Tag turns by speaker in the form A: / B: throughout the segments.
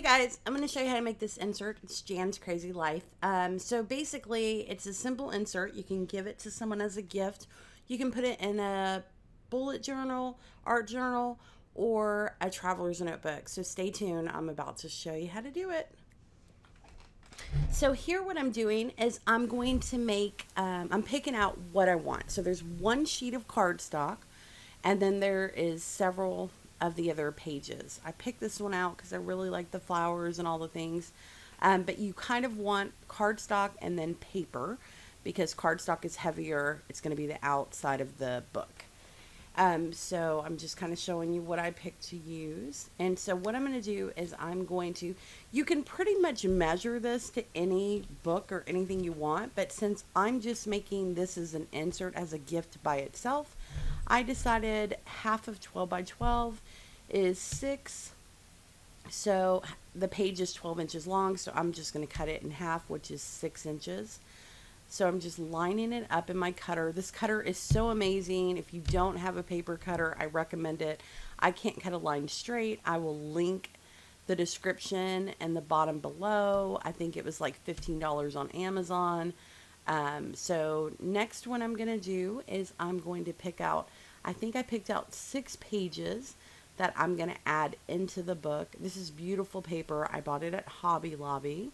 A: guys, I'm going to show you how to make this insert. It's JansCrazyLife. So basically, it's a simple insert. You can give it to someone as a gift. You can put it in a bullet journal, art journal, or a traveler's notebook. So stay tuned. I'm about to show you how to do it. So here what I'm doing is I'm going to make, I'm picking out what I want. So there's one sheet of cardstock, and then there is several of the other pages. I picked this one out because I really like the flowers and all the things. But you kind of want cardstock and then paper, because cardstock is heavier. It's going to be the outside of the book. So I'm just kind of showing you what I picked to use. And so what I'm going to do is you can pretty much measure this to any book or anything you want, but since I'm just making this as an insert as a gift by itself, I decided half of 12 by 12 is 6. So the page is 12 inches long, so I'm just going to cut it in half, which is 6 inches. So I'm just lining it up in my cutter. This cutter is so amazing. If you don't have a paper cutter, I recommend it. I can't cut a line straight. I will link the description and the bottom below. I think it was like $15 on Amazon. So next one I'm going to do is I'm going to pick out, I think I picked out 6 pages that I'm going to add into the book. This is beautiful paper. I bought it at Hobby Lobby.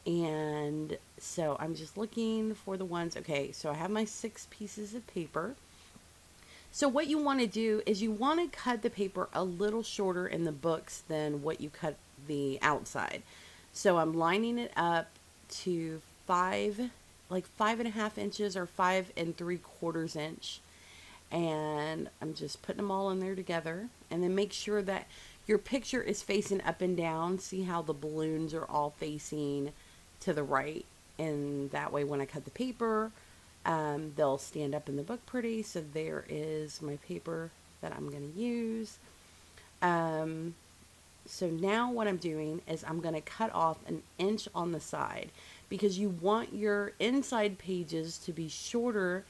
A: And so I'm just looking for the ones. Okay, so I have my 6 pieces of paper. So what you want to do is you want to cut the paper a little shorter in the books than what you cut the outside. So I'm lining it up to 5.5 inches or 5 3/4 inch. And I'm just putting them all in there together. And then make sure that your picture is facing up and down. See how the balloons are all facing to the right, and that way when I cut the paper, they'll stand up in the book pretty. So there is my paper that I'm going to use. So now what I'm doing is I'm going to cut off 1 inch on the side, because you want your inside pages to be shorter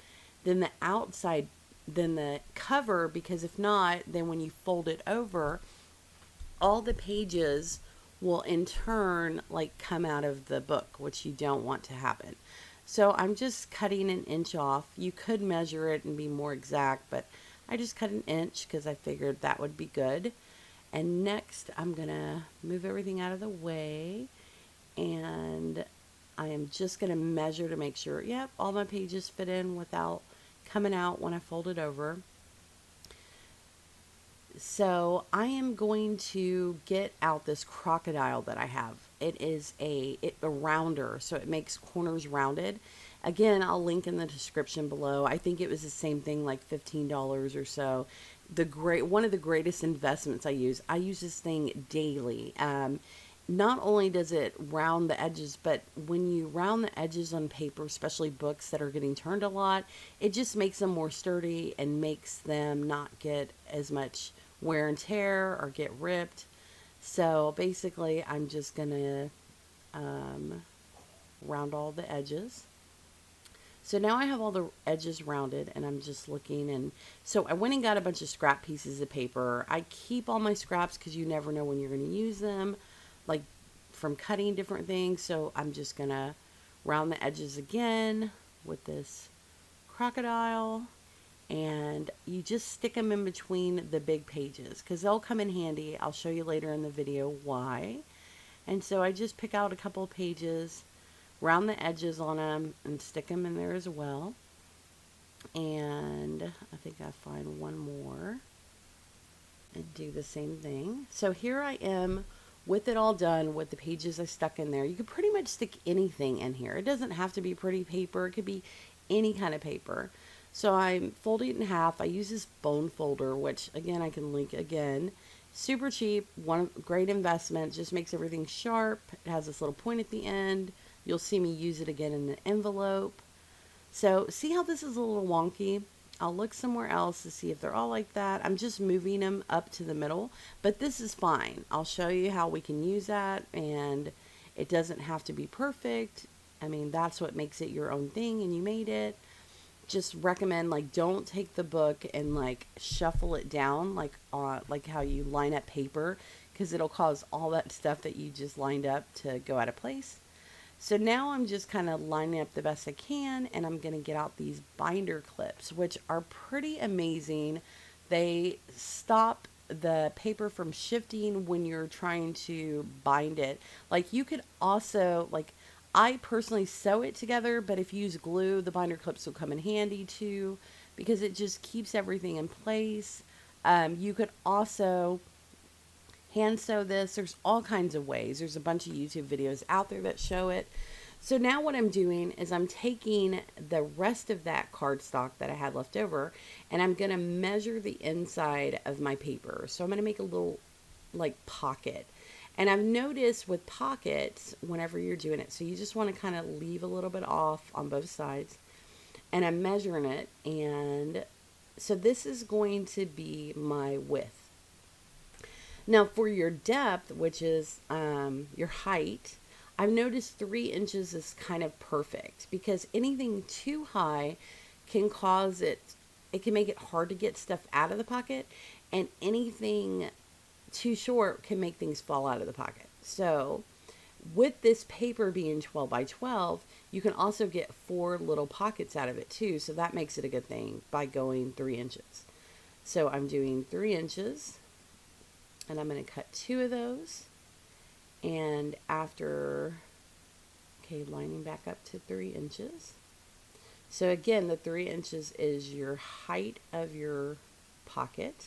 A: than the outside, than the cover, because if not, then when you fold it over, all the pages will in turn come out of the book, which you don't want to happen. So I'm just cutting 1 inch off. You could measure it and be more exact, but I just cut 1 inch because I figured that would be good. And next I'm gonna move everything out of the way, and I am just gonna measure to make sure, yep, all my pages fit in without coming out when I fold it over. So I am going to get out this crocodile that I have. It is a rounder, so it makes corners rounded. Again, I'll link in the description below. I think it was the same thing, like $15 or so. One of the greatest investments I use this thing daily. Not only does it round the edges, but when you round the edges on paper, especially books that are getting turned a lot, it just makes them more sturdy and makes them not get as much wear and tear or get ripped. So basically I'm just gonna round all the edges. So now I have all the edges rounded, and I'm just looking, and so I went and got a bunch of scrap pieces of paper. I keep all my scraps because you never know when you're going to use them, like from cutting different things. So I'm just gonna round the edges again with this crocodile. And you just stick them in between the big pages because they'll come in handy. I'll show you later in the video why. And so I just pick out a couple of pages, round the edges on them, and stick them in there as well. And I think I find one more and do the same thing. So here I am with it all done with the pages I stuck in there. You could pretty much stick anything in here. It doesn't have to be pretty paper. It could be any kind of paper. So I'm folding it in half. I use this bone folder, which again, I can link again. Super cheap, one great investment, just makes everything sharp. It has this little point at the end. You'll see me use it again in the envelope. So see how this is a little wonky? I'll look somewhere else to see if they're all like that. I'm just moving them up to the middle, but this is fine. I'll show you how we can use that, and it doesn't have to be perfect. I mean, that's what makes it your own thing, and you made it. just recommend, like, don't take the book and like shuffle it down like how you line up paper, because it'll cause all that stuff that you just lined up to go out of place. So now I'm just kind of lining up the best I can, and I'm going to get out these binder clips, which are pretty amazing. They stop the paper from shifting when you're trying to bind it. Like, you could also, like, I personally sew it together, but if you use glue, the binder clips will come in handy too, because it just keeps everything in place. You could also hand sew this. There's all kinds of ways. There's a bunch of YouTube videos out there that show it. So now what I'm doing is I'm taking the rest of that cardstock that I had left over, and I'm going to measure the inside of my paper. So I'm going to make a little like pocket. And I've noticed with pockets, whenever you're doing it, so you just want to kind of leave a little bit off on both sides. And I'm measuring it. And so this is going to be my width. Now for your depth, which is your height, I've noticed 3 inches is kind of perfect, because anything too high can cause it can make it hard to get stuff out of the pocket, and anything too short can make things fall out of the pocket. So with this paper being 12 by 12, you can also get 4 little pockets out of it too. So that makes it a good thing by going 3 inches. So I'm doing 3 inches, and I'm going to cut 2 of those. And after, okay, lining back up to 3 inches. So again, the 3 inches is your height of your pocket.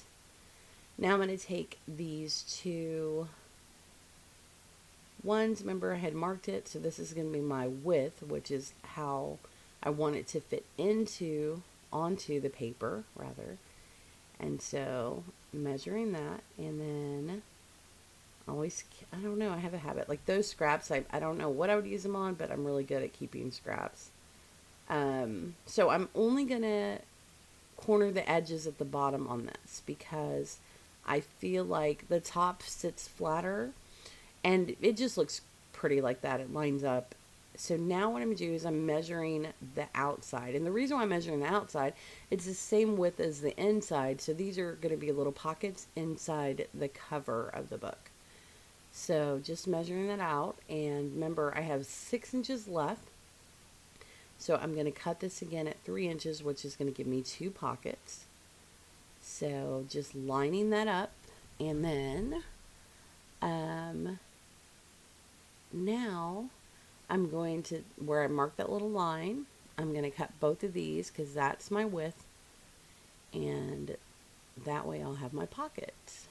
A: Now I'm going to take these 2 ones. Remember, I had marked it, so this is going to be my width, which is how I want it to fit onto the paper, rather. And so measuring that, and then I don't know, I have a habit. Like those scraps, I don't know what I would use them on, but I'm really good at keeping scraps. So I'm only going to corner the edges at the bottom on this, because I feel like the top sits flatter, and it just looks pretty like that. It lines up. So now what I'm going to do is I'm measuring the outside. And the reason why I'm measuring the outside, it's the same width as the inside. So these are going to be little pockets inside the cover of the book. So just measuring that out. And remember, I have 6 inches left. So I'm going to cut this again at 3 inches, which is going to give me 2 pockets. So just lining that up. And then now I'm going to, where I marked that little line, I'm going to cut both of these, because that's my width. And that way I'll have my pockets.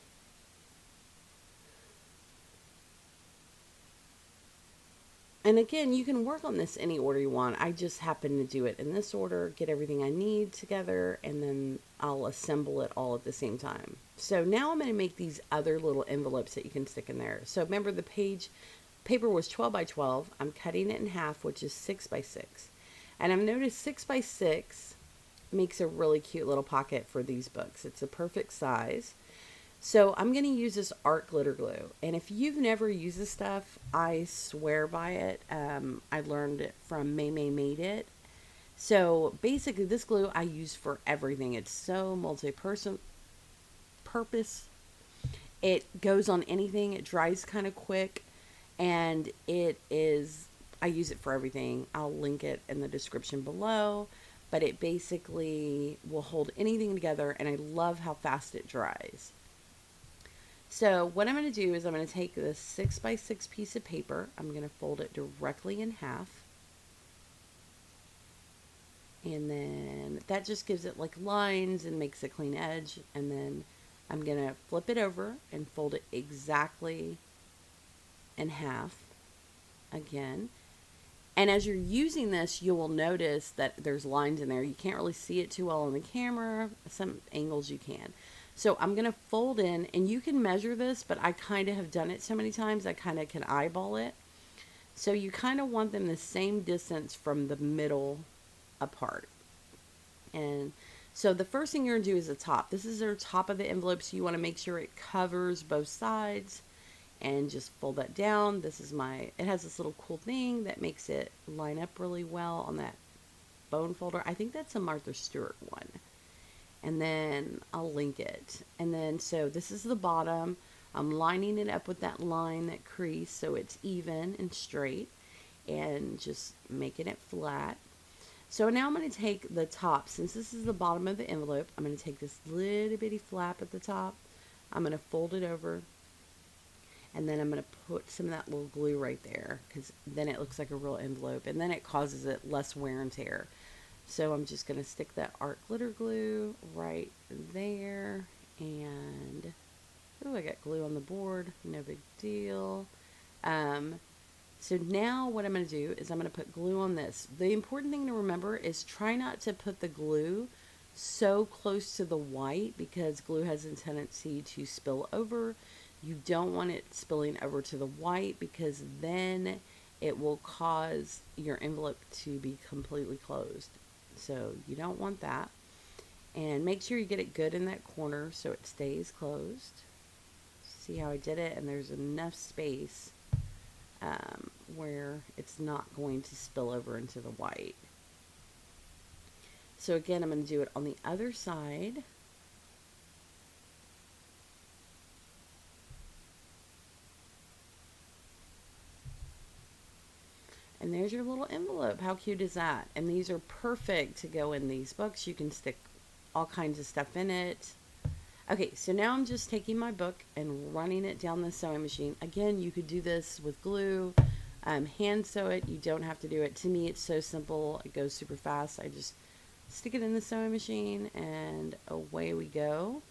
A: And again, you can work on this any order you want. I just happen to do it in this order, get everything I need together, and then I'll assemble it all at the same time. So now I'm going to make these other little envelopes that you can stick in there. So remember, the paper was 12 by 12. I'm cutting it in half, which is 6 by 6. And I've noticed 6 by 6 makes a really cute little pocket for these books. It's a perfect size. So I'm going to use this art glitter glue. And if you've never used this stuff, I swear by it. I learned it from Made It. So basically this glue I use for everything. It's so purpose. It goes on anything. It dries kind of quick. And I use it for everything. I'll link it in the description below. But it basically will hold anything together. And I love how fast it dries. So what I'm going to do is I'm going to take this 6 by 6 piece of paper. I'm going to fold it directly in half. And then that just gives it like lines and makes a clean edge. And then I'm going to flip it over and fold it exactly in half again. And as you're using this, you will notice that there's lines in there. You can't really see it too well on the camera. Some angles you can. So I'm going to fold in, and you can measure this, but I kind of have done it so many times, I kind of can eyeball it. So you kind of want them the same distance from the middle apart. And so the first thing you're going to do is the top. This is the top of the envelope, so you want to make sure it covers both sides. And just fold that down. This is it has this little cool thing that makes it line up really well on that bone folder. I think that's a Martha Stewart one. And then I'll link it. And then, so this is the bottom. I'm lining it up with that line, that crease, so it's even and straight, and just making it flat. So now I'm going to take the top, since this is the bottom of the envelope, I'm going to take this little bitty flap at the top. I'm going to fold it over, and then I'm going to put some of that little glue right there, because then it looks like a real envelope, and then it causes it less wear and tear. So I'm just going to stick that art glitter glue right there, and oh, I got glue on the board, no big deal. So now what I'm going to do is I'm going to put glue on this. The important thing to remember is try not to put the glue so close to the white, because glue has a tendency to spill over. You don't want it spilling over to the white, because then it will cause your envelope to be completely closed. So you don't want that. And make sure you get it good in that corner so it stays closed. See how I did it? And there's enough space where it's not going to spill over into the white. So again, I'm going to do it on the other side. And there's your little envelope. How cute is that? And these are perfect to go in these books. You can stick all kinds of stuff in it. Okay, so now I'm just taking my book and running it down the sewing machine. Again, you could do this with glue, hand sew it. You don't have to do it. To me, it's so simple. It goes super fast. I just stick it in the sewing machine and away we go.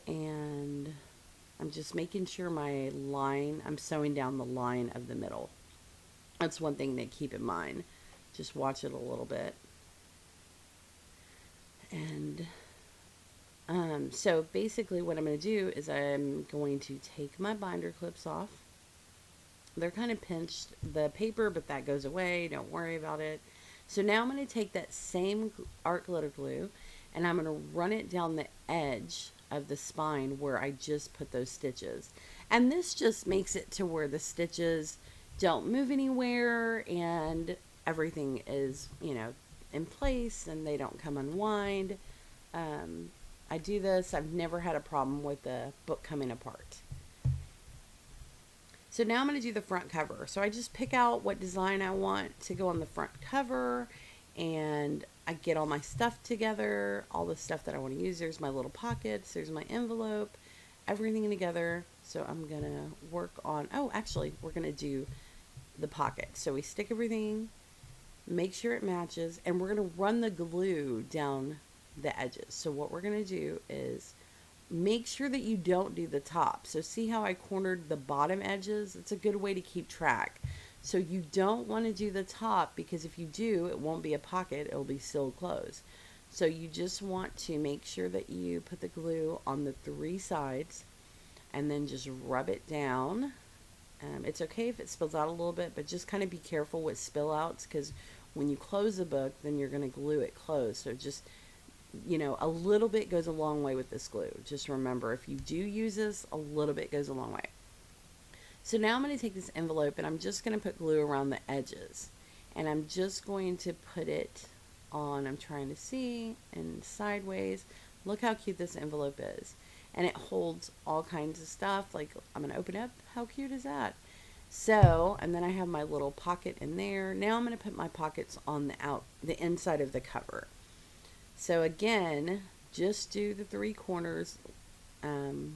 A: And I'm just making sure my line, I'm sewing down the line of the middle. That's one thing to keep in mind. Just watch it a little bit. And so basically what I'm going to do is I'm going to take my binder clips off. They're kind of pinched the paper, but that goes away. Don't worry about it. So now I'm going to take that same art glitter glue and I'm going to run it down the edge of the spine where I just put those stitches. And this just makes it to where the stitches don't move anywhere and everything is, you know, in place and they don't come unwind. I do this. I've never had a problem with the book coming apart. So now I'm going to do the front cover. So I just pick out what design I want to go on the front cover and I get all my stuff together, all the stuff that I want to use. There's my little pockets, there's my envelope, everything together. So I'm going to work on, oh, actually, we're going to do the pocket. So we stick everything, make sure it matches, and we're going to run the glue down the edges. So what we're going to do is make sure that you don't do the top. So see how I cornered the bottom edges? It's a good way to keep track. So you don't want to do the top, because if you do, it won't be a pocket, it'll be still closed. So you just want to make sure that you put the glue on the 3 sides and then just rub it down. It's okay if it spills out a little bit, but just kind of be careful with spill outs, because when you close the book, then you're going to glue it closed. So just, you know, a little bit goes a long way with this glue. Just remember, if you do use this, a little bit goes a long way. So now I'm going to take this envelope and I'm just going to put glue around the edges. And I'm just going to put it on, I'm trying to see, and sideways. Look how cute this envelope is. And it holds all kinds of stuff. Like, I'm going to open it up. How cute is that? So, and then I have my little pocket in there. Now I'm going to put my pockets on the inside of the cover. So again, just do the 3 corners.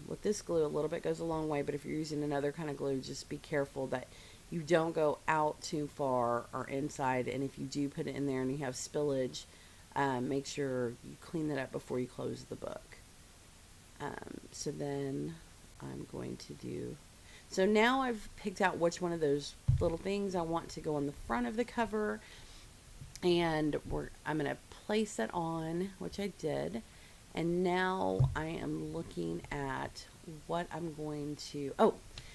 A: With this glue, a little bit goes a long way, but if you're using another kind of glue, just be careful that you don't go out too far or inside. And if you do put it in there and you have spillage, make sure you clean that up before you close the book. So then I'm going to do, so now I've picked out which one of those little things I want to go on the front of the cover, and I'm going to place it on, which I did. And now I am looking at what I'm going to,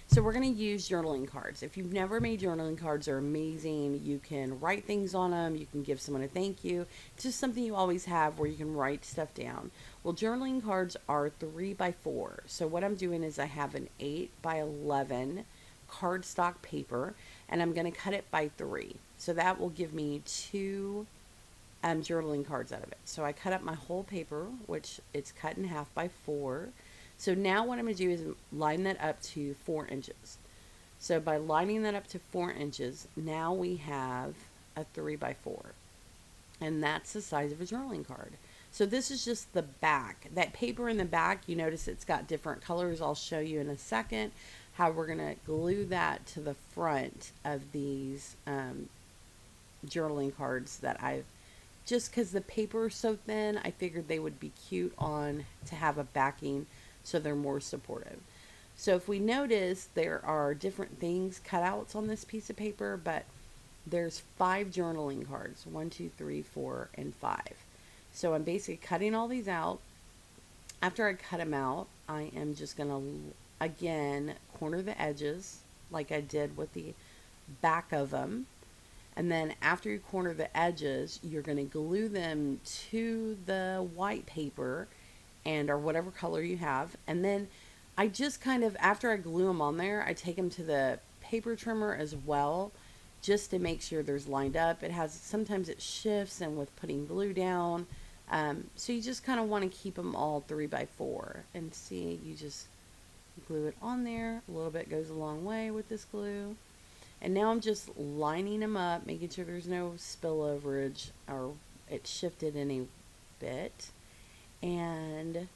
A: so we're going to use journaling cards. If you've never made journaling cards, they're amazing. You can write things on them. You can give someone a thank you. It's just something you always have where you can write stuff down. Well, journaling cards are 3 by 4. So what I'm doing is I have an 8 by 11 cardstock paper, and I'm going to cut it by 3. So that will give me 2 journaling cards out of it. So I cut up my whole paper, which it's cut in half by 4. So now what I'm going to do is line that up to 4 inches. So by lining that up to 4 inches, now we have a 3 by 4. And that's the size of a journaling card. So this is just the back. That paper in the back, you notice it's got different colors. I'll show you in a second how we're going to glue that to the front of these journaling cards that I've, just because the paper is so thin, I figured they would be cute on to have a backing so they're more supportive. So if we notice, there are different things, cutouts on this piece of paper, but there's 5 journaling cards, 1, 2, 3, 4, and 5. So I'm basically cutting all these out. After I cut them out, I am just going to, again, corner the edges like I did with the back of them. And then after you corner the edges, you're going to glue them to the white paper and or whatever color you have. And then I just kind of, after I glue them on there, I take them to the paper trimmer as well, just to make sure there's lined up. It has, sometimes it shifts and with putting glue down. So you just kind of want to keep them all 3 by 4 and see, you just glue it on there. A little bit goes a long way with this glue. And now I'm just lining them up, making sure there's no spilloverage or it shifted any bit. And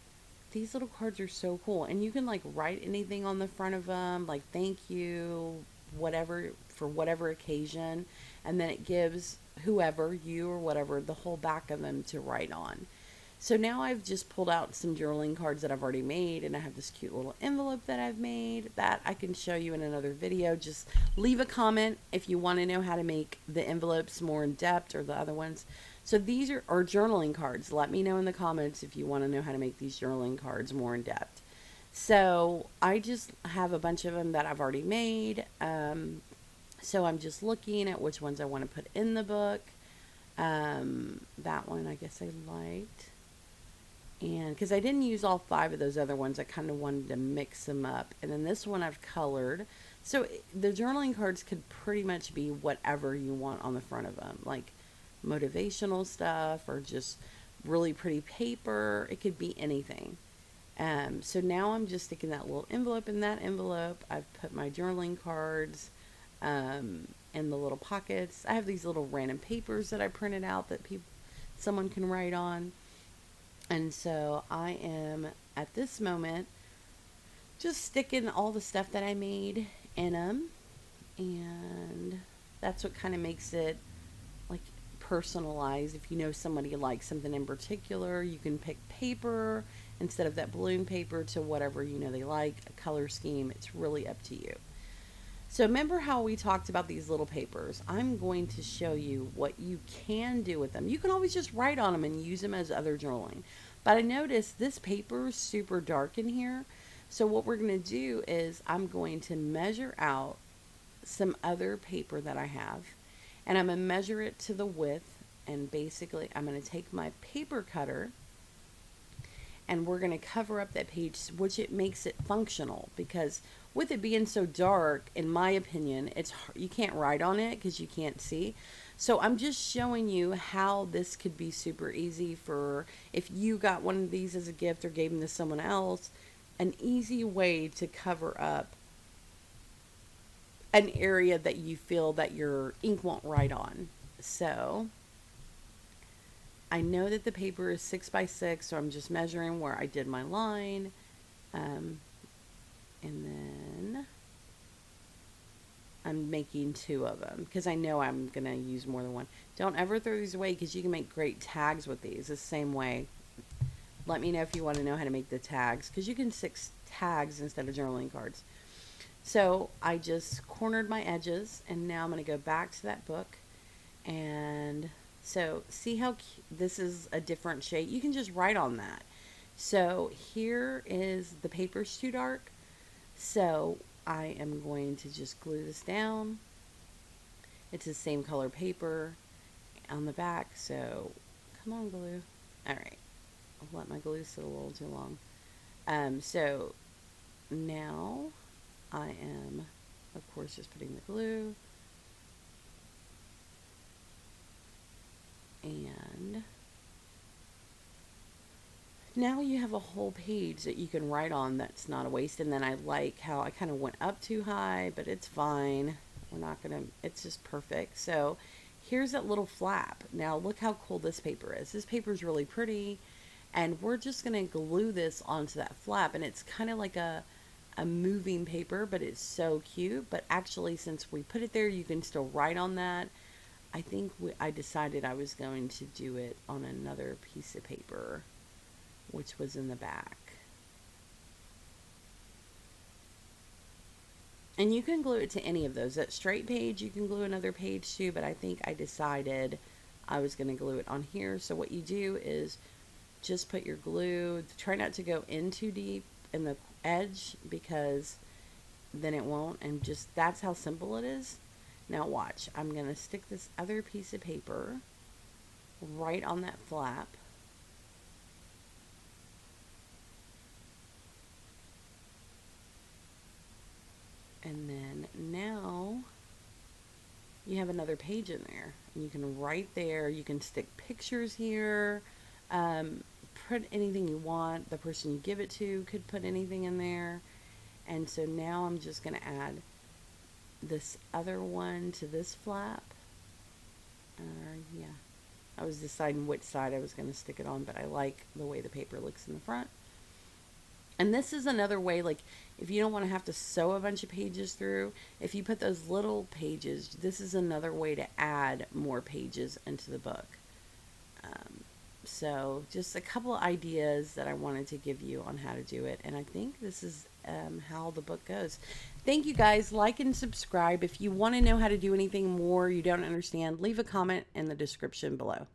A: these little cards are so cool. And you can like write anything on the front of them, like thank you, whatever, for whatever occasion. And then it gives whoever, you or whatever, the whole back of them to write on. So now I've just pulled out some journaling cards that I've already made, and I have this cute little envelope that I've made that I can show you in another video. Just leave a comment if you want to know how to make the envelopes more in depth or the other ones. So these are journaling cards. Let me know in the comments if you want to know how to make these journaling cards more in depth. So I just have a bunch of them that I've already made. So I'm just looking at which ones I want to put in the book. That one I guess I liked. And because I didn't use all 5 of those other ones, I kind of wanted to mix them up. And then this one I've colored. So the journaling cards could pretty much be whatever you want on the front of them, like motivational stuff or just really pretty paper. It could be anything. So now I'm just sticking that little envelope in that envelope. I've put my journaling cards in the little pockets. I have these little random papers that I printed out that someone can write on. And so I am, at this moment, just sticking all the stuff that I made in them. And that's what kind of makes it, like, personalized. If you know somebody likes something in particular, you can pick paper instead of that balloon paper to whatever you know they like, a color scheme. It's really up to you. So remember how we talked about these little papers? I'm going to show you what you can do with them. You can always just write on them and use them as other journaling. But I noticed this paper is super dark in here. So what we're going to do is I'm going to measure out some other paper that I have. And I'm going to measure it to the width. And basically I'm going to take my paper cutter and we're going to cover up that page, which it makes it functional, because with it being so dark, in my opinion, you can't write on it because you can't see. So I'm just showing you how this could be super easy for if you got one of these as a gift or gave them to someone else, an easy way to cover up an area that you feel that your ink won't write on. So I know that the paper is 6 by 6, so I'm just measuring where I did my line. And then I'm making 2 of them because I know I'm going to use more than one. Don't ever throw these away because you can make great tags with these the same way. Let me know if you want to know how to make the tags, because you can stick tags instead of journaling cards. So I just cornered my edges, and now I'm going to go back to that book. And so see how this is a different shade? You can just write on that. So here is the paper's too dark. So I am going to just glue this down. It's the same color paper on the back. So come on, glue. All right. I'll let my glue sit a little too long. So now I am, of course, just putting the glue. And Now you have a whole page that you can write on that's not a waste. And then I like how I kind of went up too high, but it's fine. We're not going to, it's just perfect. So here's that little flap. Now look how cool this paper is. This paper is really pretty. And we're just going to glue this onto that flap. And it's kind of like a moving paper, but it's so cute. But actually, since we put it there, you can still write on that. I think I decided I was going to do it on another piece of paper, which was in the back. And you can glue it to any of those. That straight page, you can glue another page too, but I think I decided I was going to glue it on here. So what you do is just put your glue, try not to go in too deep in the edge because then it won't, and just that's how simple it is. Now watch, I'm going to stick this other piece of paper right on that flap. And then now you have another page in there. And you can write there. You can stick pictures here. Put anything you want. The person you give it to could put anything in there. And so now I'm just going to add this other one to this flap. Yeah. I was deciding which side I was going to stick it on, but I like the way the paper looks in the front. And this is another way, like, if you don't want to have to sew a bunch of pages through, if you put those little pages, this is another way to add more pages into the book. So just a couple ideas that I wanted to give you on how to do it. And I think this is how the book goes. Thank you guys. Like and subscribe. If you want to know how to do anything more you don't understand, leave a comment in the description below.